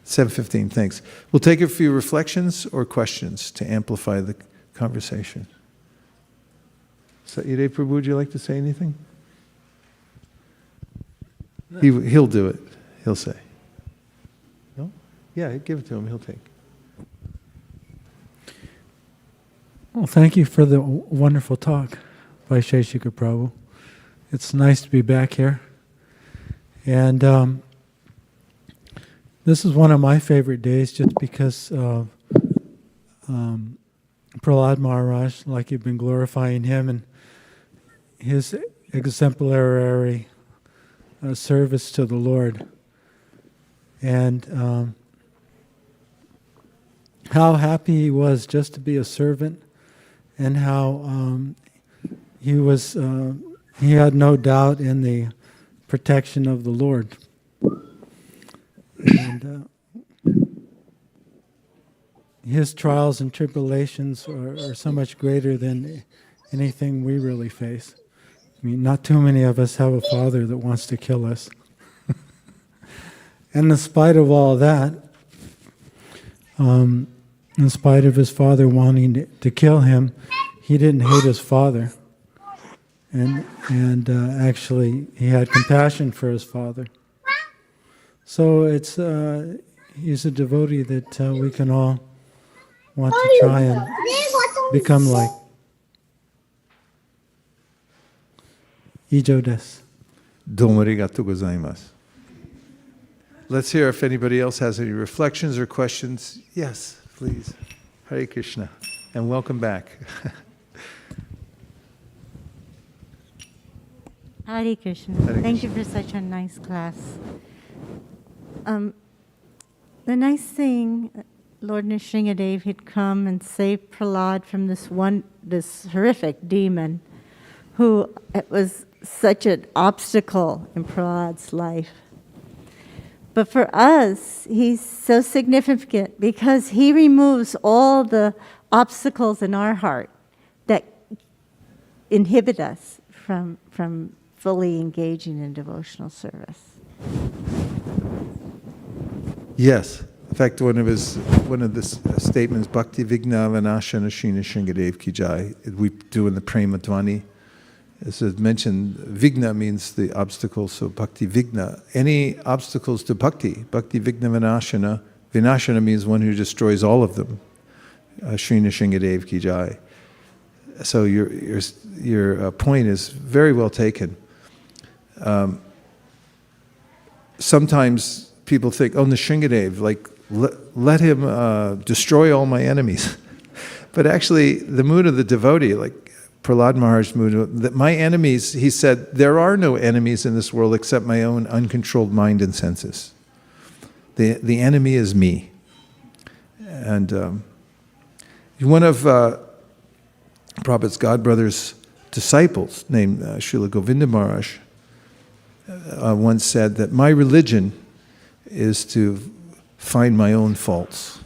7:15, thanks. We'll take a few reflections or questions to amplify the conversation. Satyade Prabhu, would you like to say anything? He'll do it. He'll say. No? Yeah, give it to him. He'll take. Well, thank you for the wonderful talk, Vaisesika Prabhu. It's nice to be back here. And this is one of my favorite days just because of Prahlāda Mahārāja, like you've been glorifying him and his exemplary service to the Lord. And how happy he was just to be a servant, and how he had no doubt in the protection of the Lord. And his trials and tribulations are so much greater than anything we really face. I mean, not too many of us have a father that wants to kill us. And in spite of all that, in spite of his father wanting to kill him, he didn't hate his father. And actually, he had compassion for his father. So he's a devotee that we can all want to try and become like. Ijo desu. Domo arigatou gozaimasu. Let's hear if anybody else has any reflections or questions. Yes, please. Hare Krishna. And welcome back. Hare Krishna. Thank you for such a nice class. The nice thing Lord Nṛsiṁhadeva had come and saved Prahlāda from this horrific demon, who it was such an obstacle in Prahlāda's life. But for us, he's so significant because he removes all the obstacles in our heart that inhibit us from fully engaging in devotional service. Yes. In fact, one of the statements, Bhakti Vigna Vanashana Shri Nrishinghadeva Ki Jai, we do in the Prema Dhvani. As it mentioned, Vigna means the obstacle, so Bhakti Vigna. Any obstacles to Bhakti, Bhakti Vigna Vanashana. Vinashana means one who destroys all of them. Shri Nrishinghadeva Ki Jai. So your point is very well taken. Sometimes people think, oh, Nrishinghadeva, like, let him destroy all my enemies. But actually, the mood of the devotee, like Prahlāda Mahārāja's mood, that my enemies, he said, there are no enemies in this world except my own uncontrolled mind and senses. The enemy is me. And one of Prabhupada's godbrother's disciples, named Srila Govinda Maharaj, once said that my religion is to find my own faults.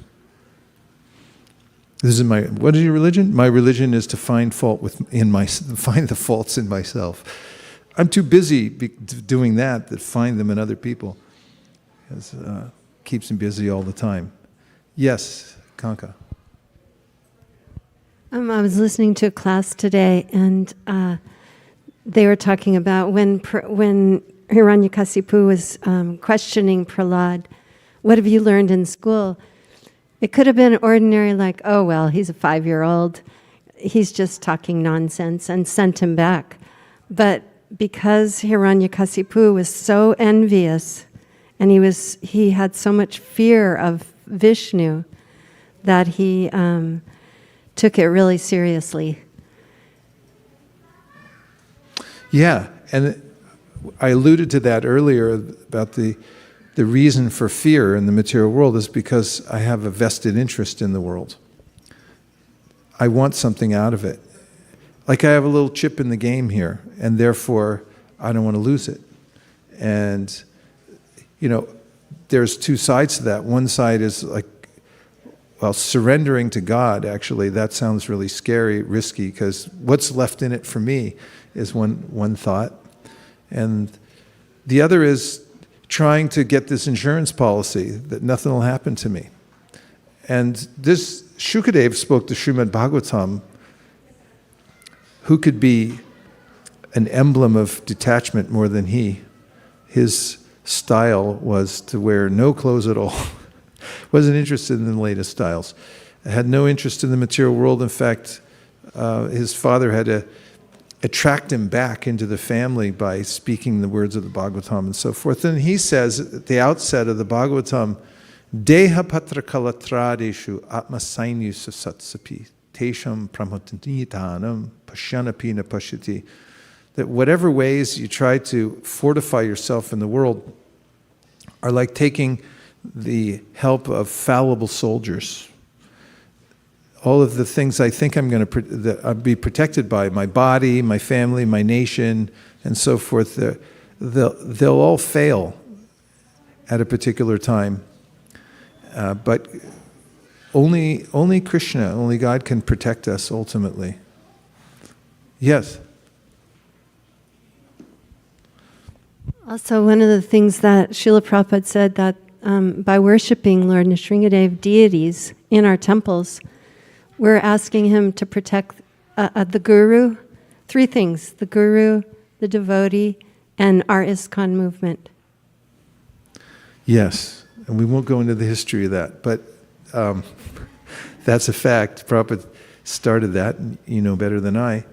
What is your religion? My religion is to find find the faults in myself. I'm too busy doing that to find them in other people. It keeps me busy all the time. Yes, Kanka. I was listening to a class today, and they were talking about when Hiranyakashipu was questioning Prahlāda, what have you learned in school? It could have been ordinary, like, oh, well, he's a 5-year-old. He's just talking nonsense, and sent him back. But because Hiranyakashipu was so envious, and he had so much fear of Vishnu, that he took it really seriously. Yeah, and I alluded to that earlier about the reason for fear in the material world is because I have a vested interest in the world. I want something out of it. Like I have a little chip in the game here, and therefore I don't want to lose it. And, there's two sides to that. One side is like, well, surrendering to God, actually, that sounds really scary, risky, because what's left in it for me is one thought. And the other is trying to get this insurance policy that nothing will happen to me. And this, Shukadeva spoke to Śrīmad-Bhāgavatam, who could be an emblem of detachment more than he. His style was to wear no clothes at all. Wasn't interested in the latest styles. Had no interest in the material world. In fact, his father had to attract him back into the family by speaking the words of the Bhagavatam and so forth. And he says at the outset of the Bhagavatam, Deha patra kalatradeshu atmasainyus satsapi tesham pramotanitanam pashanapina pashati. That whatever ways you try to fortify yourself in the world are like taking the help of fallible soldiers. All of the things I think I'm going to be protected by, my body, my family, my nation, and so forth, they'll all fail at a particular time. But only Krishna, only God can protect us ultimately. Yes? Also, one of the things that Srila Prabhupada said, that by worshiping Lord Nṛsiṁhadeva deities in our temples, we're asking him to protect the guru. 3 things: the guru, the devotee, and our ISKCON movement. Yes, and we won't go into the history of that, but that's a fact. Prabhupada started that, and you know better than I,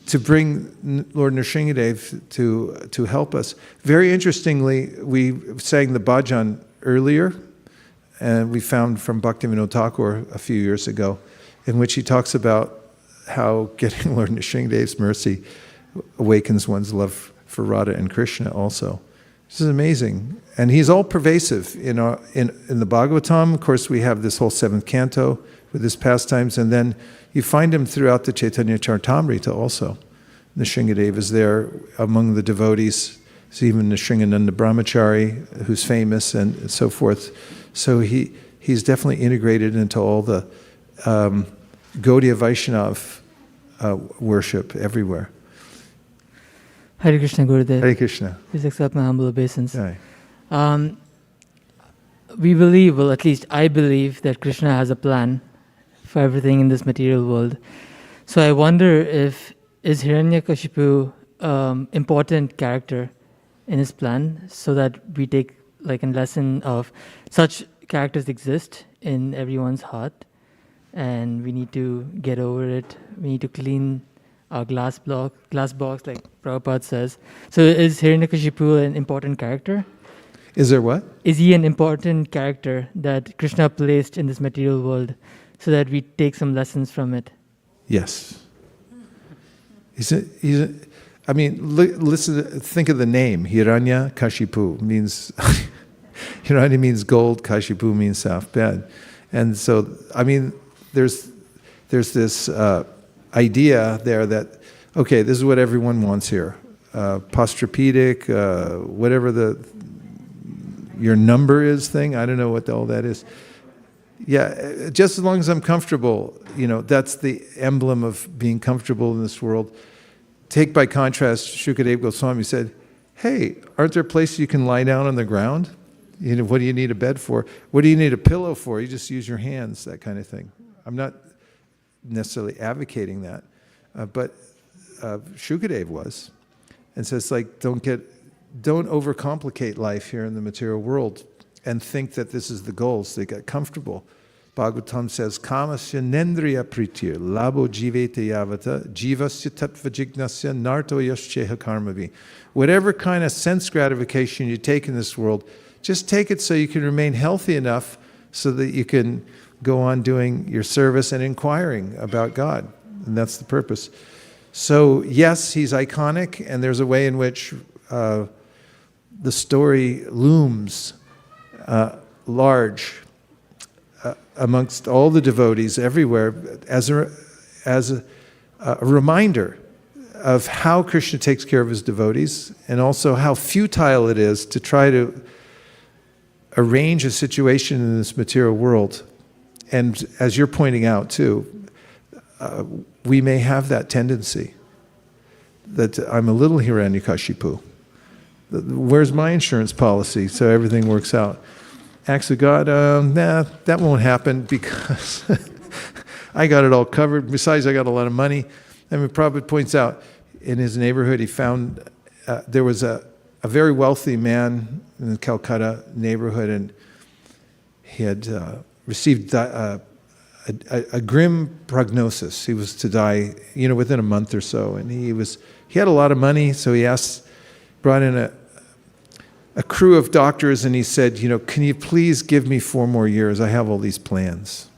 to bring Lord Nṛsiṁhadeva to help us. Very interestingly, we sang the bhajan earlier, and we found from Bhaktivinoda Thakur a few years ago, in which he talks about how getting Lord Nṛsiṁhadeva's mercy awakens one's love for Radha and Krishna also. This is amazing. And he's all pervasive. In the Bhagavatam, of course, we have this whole seventh canto with his pastimes, and then you find him throughout the Chaitanya Charitamrita also. Nrishinghadeva is there among the devotees. There's even Nrishinghadeva Brahmachari, who's famous, and so forth. So he's definitely integrated into all the Gaudiya Vaishnav worship everywhere. Hare Krishna, Gurudev. Hare Krishna. Please accept my humble obeisance. Right. We believe, well, at least I believe, that Krishna has a plan for everything in this material world. So I wonder is Hiranyakashipu important character in his plan, so that we take like a lesson of such characters exist in everyone's heart, and we need to get over it. We need to clean our glass box, like Prabhupada says. So is Hiranyakashipu an important character? Is there what? Is he an important character that Krishna placed in this material world so that we take some lessons from it? Yes. I mean, listen. Think of the name. Hiranyakashipu means Hiranya means gold. Kashipu means soft bed, and so I mean, there's this idea there that okay, this is what everyone wants here. Posturepedic, whatever your number is thing. I don't know what all that is. Yeah, just as long as I'm comfortable, that's the emblem of being comfortable in this world. Take by contrast, Śrīmad-Bhāgavatam Goswami said, hey, aren't there places you can lie down on the ground? What do you need a bed for? What do you need a pillow for? You just use your hands, that kind of thing. I'm not necessarily advocating that, but Śrīmad-Bhāgavatam was. And so it's like, don't overcomplicate life here in the material world and think that this is the goal, so they get comfortable. Bhagavatam says, Kamasya nendriya pritir, labo jivete yavata, jivasya tattva jignasya, narto yascheha karmavi. Whatever kind of sense gratification you take in this world, just take it so you can remain healthy enough so that you can go on doing your service and inquiring about God. And that's the purpose. So yes, he's iconic, and there's a way in which the story looms large amongst all the devotees everywhere as a reminder of how Krishna takes care of his devotees, and also how futile it is to try to arrange a situation in this material world. And as you're pointing out too, we may have that tendency that I'm a little Hiranyakashipu. Where's my insurance policy so everything works out? Acts of God, that won't happen because I got it all covered. Besides, I got a lot of money. I mean, Prabhupada points out in his neighborhood, he found there was a very wealthy man in the Calcutta neighborhood, and he had received a grim prognosis. He was to die, within a month or so, and he had a lot of money, so he brought in a crew of doctors, and he said, can you please give me 4 more years? I have all these plans.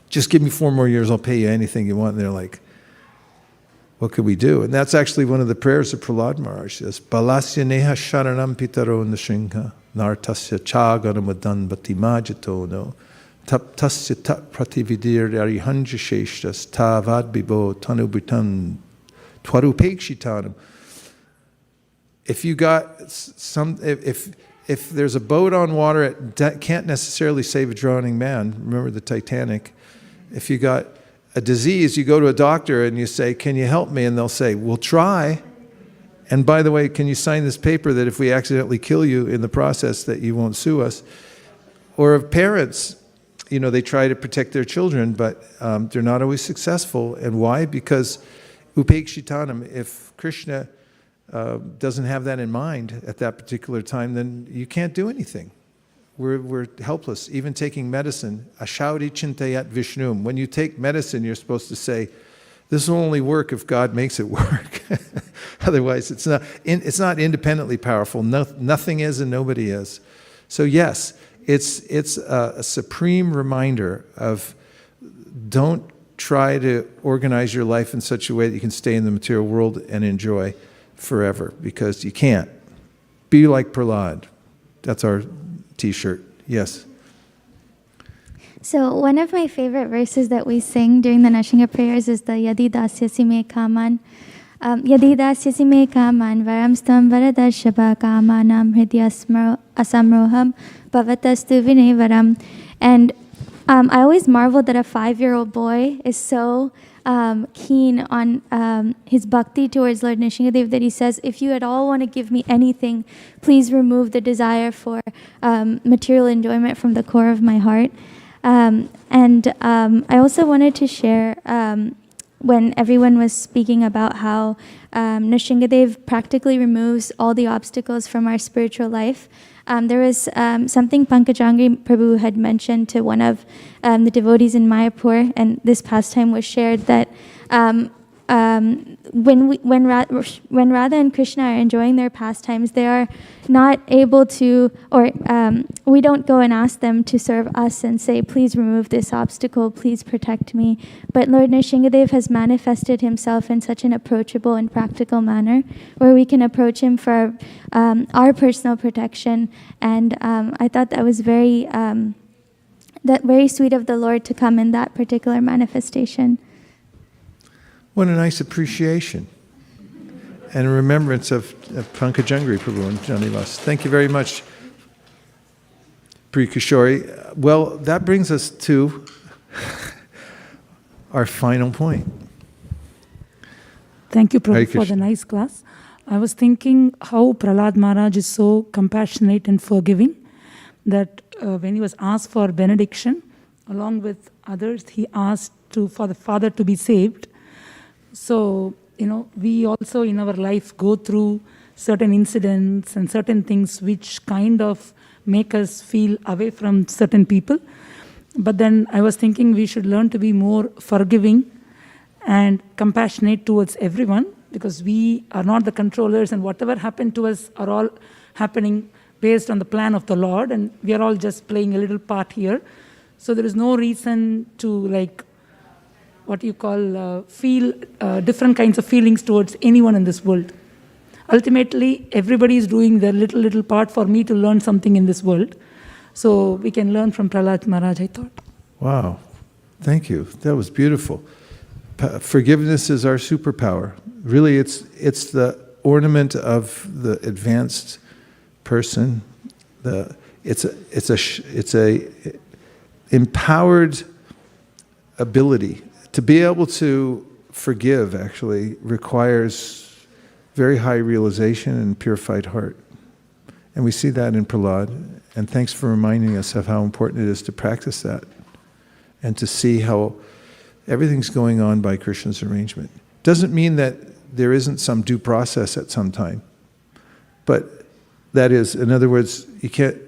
Just give me 4 more years, I'll pay you anything you want. And they're like, what could we do? And that's actually one of the prayers of Prahlāda Mahārāja. Says, Balasya neha sharanam pitaro nrishinha, nartasya chaganamudan bhatimajato no, taptasya tap pratividir arihanjasheshtas tavad bibo tanubitan twarupekshitanam. If you got if there's a boat on water, it can't necessarily save a drowning man. Remember the Titanic. If you got a disease, you go to a doctor and you say, can you help me? And they'll say, we'll try. And by the way, can you sign this paper that if we accidentally kill you in the process that you won't sue us? Or if parents, they try to protect their children, but they're not always successful. And why? Because upekshitanam, if Krishna doesn't have that in mind at that particular time, then you can't do anything. We're helpless. Even taking medicine, ashauri chintayat vishnum. When you take medicine, you're supposed to say, this will only work if God makes it work. Otherwise, it's not independently powerful. Nothing is and nobody is. So yes, it's a supreme reminder of don't try to organize your life in such a way that you can stay in the material world and enjoy forever, because you can't. Be like Prahlāda. That's our t-shirt. Yes. So one of my favorite verses that we sing during the Nrishinga prayers is the Yadi dasyasi me kaman. Yadi dasyasi me kaman varamstam varadarshava kamanam hridyasmro asamroham bhavatastu vinevaram. And I always marvel that a 5-year-old boy is so keen on his bhakti towards Lord Nṛsiṁhadeva that he says, if you at all want to give me anything, please remove the desire for material enjoyment from the core of my heart. I also wanted to share when everyone was speaking about how Nrishinghadeva practically removes all the obstacles from our spiritual life. There was something Pankajangri Prabhu had mentioned to one of the devotees in Mayapur, and this pastime was shared that when Radha and Krishna are enjoying their pastimes, they are not able to, or we don't go and ask them to serve us and say, please remove this obstacle, please protect me. But Lord Nṛsiṁhadeva has manifested himself in such an approachable and practical manner where we can approach him for our personal protection. And I thought that was very sweet of the Lord to come in that particular manifestation. What a nice appreciation and a remembrance of Pankajangri Prabhu and Janivas. Thank you very much, Priya Kishori. Well, that brings us to our final point. Thank you, Hare Prabhu, for the Krishna. nice class. I was thinking how Prahlāda Mahārāja is so compassionate and forgiving that when he was asked for benediction, along with others, he asked for the father to be saved. So, we also in our life go through certain incidents and certain things which kind of make us feel away from certain people. But then I was thinking we should learn to be more forgiving and compassionate towards everyone, because we are not the controllers, and whatever happened to us are all happening based on the plan of the Lord, and we are all just playing a little part here. So there is no reason to feel different kinds of feelings towards anyone in this world. Ultimately, everybody is doing their little part for me to learn something in this world. So we can learn from Prahlāda Mahārāja, I thought. Wow. Thank you. That was beautiful. Forgiveness is our superpower. Really, it's the ornament of the advanced person. It's a empowered ability. To be able to forgive actually requires very high realization and purified heart. And we see that in Prahlāda. And thanks for reminding us of how important it is to practice that and to see how everything's going on by Krishna's arrangement. Doesn't mean that there isn't some due process at some time. But that is, in other words,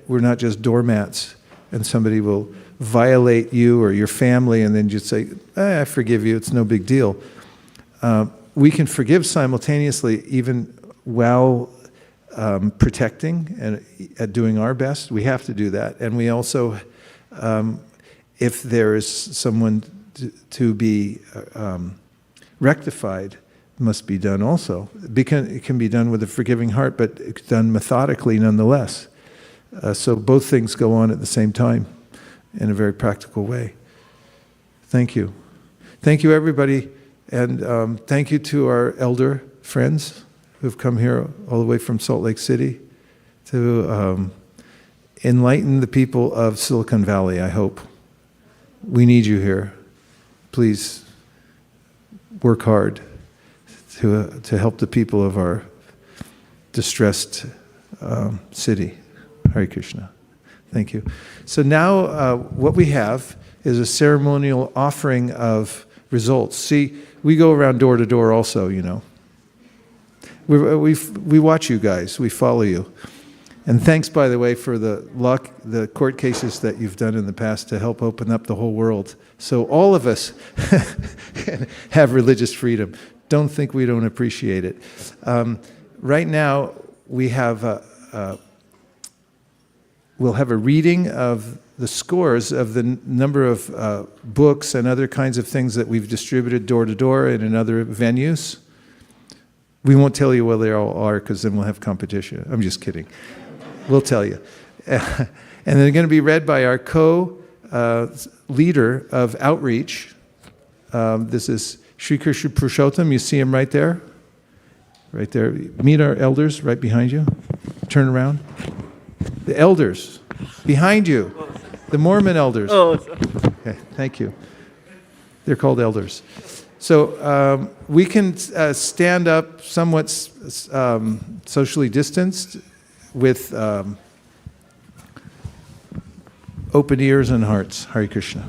we're not just doormats and somebody will violate you or your family and then just say, I forgive you, it's no big deal. We can forgive simultaneously even while protecting and doing our best. We have to do that. And we also, if there is someone to be rectified, must be done also. It can be done with a forgiving heart, but it's done methodically nonetheless. So both things go on at the same time in a very practical way. Thank you. Thank you, everybody. And thank you to our elder friends who've come here all the way from Salt Lake City to enlighten the people of Silicon Valley, I hope. We need you here. Please work hard to help the people of our distressed city. Hare Krishna. Thank you. So now what we have is a ceremonial offering of results. See, we go around door to door also, We watch you guys. We follow you. And thanks, by the way, for the court cases that you've done in the past to help open up the whole world. So all of us have religious freedom. Don't think we don't appreciate it. Right now, we have we'll have a reading of the scores of the number of books and other kinds of things that we've distributed door to door and in other venues. We won't tell you where they all are because then we'll have competition. I'm just kidding. We'll tell you. And they're going to be read by our co-leader of outreach. This is Sri Krishna Purushottam. You see him right there? Right there. Meet our elders right behind you. Turn around. The elders behind you. The Mormon elders. Okay, thank you. They're called elders. So we can stand up somewhat socially distanced with open ears and hearts. Hare Krishna.